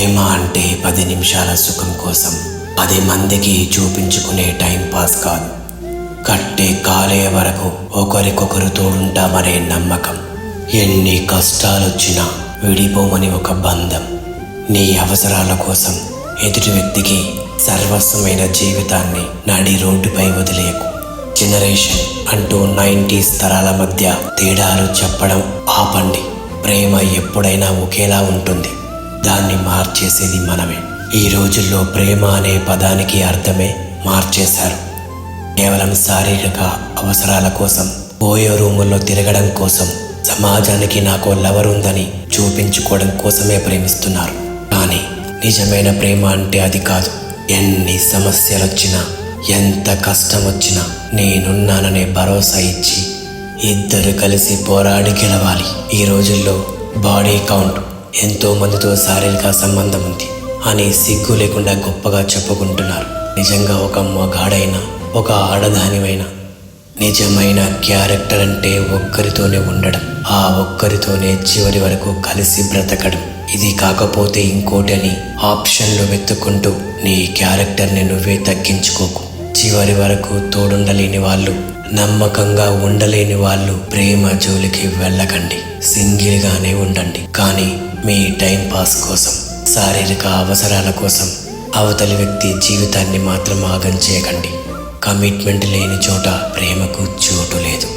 ప్రేమ అంటే 10 నిమిషాల సుఖం కోసం 10 మందికి చూపించుకునే టైం పాస్ కాదు. కట్టే కాలే వరకు ఒకరికొకరు తోడుంటామనే నమ్మకం. ఎన్ని కష్టాలొచ్చినా విడిపోమని ఒక బంధం. నీ అవసరాల కోసం ఎదుటి వ్యక్తికి సర్వస్వమైన జీవితాన్ని నడి రోడ్డుపై వదిలేయకు. జనరేషన్ అంటూ 90s తరాల మధ్య తేడాలు చెప్పడం ఆపండి. ప్రేమ ఎప్పుడైనా ఒకేలా ఉంటుంది. దాన్ని మార్చేసేది మనమే. ఈ రోజుల్లో ప్రేమ అనే పదానికి అర్థమే మార్చేశారు. కేవలం శారీరక అవసరాల కోసం, పోయే రూముల్లో తిరగడం కోసం, సమాజానికి నాకు లవర్ ఉందని చూపించుకోవడం కోసమే ప్రేమిస్తున్నారు. కానీ నిజమైన ప్రేమ అంటే అది కాదు. ఎన్ని సమస్యలొచ్చినా, ఎంత కష్టం వచ్చినా నేనున్నాననే భరోసా ఇచ్చి ఇద్దరు కలిసి పోరాడి గెలవాలి. ఈ రోజుల్లో బాడీ కౌంట్, ఎంతో మందితో శారీరక సంబంధం ఉంది అని సిగ్గు లేకుండా గొప్పగా చెప్పుకుంటున్నారు. నిజంగా ఒక మగాడైనా, ఒక ఆడదానివైనా నిజమైన క్యారెక్టర్ అంటే ఒక్కరితోనే ఉండడం, ఆ ఒక్కరితోనే చివరి వరకు కలిసి బ్రతకడం. ఇది కాకపోతే ఇంకోటి అని ఆప్షన్లు వెతుక్కుంటూ నీ క్యారెక్టర్ని నువ్వే తగ్గించుకోకు. చివరి వరకు తోడుండలేని వాళ్ళు, నమ్మకంగా ఉండలేని వాళ్ళు ప్రేమ జోలికి వెళ్ళకండి. సింగిల్గానే ఉండండి. కానీ మీ టైం పాస్ కోసం, శారీరక అవసరాల కోసం అవతలి వ్యక్తి జీవితాన్ని మాత్రం ఆగం చేయకండి. కమిట్మెంట్ లేని చోట ప్రేమకు చోటు లేదు.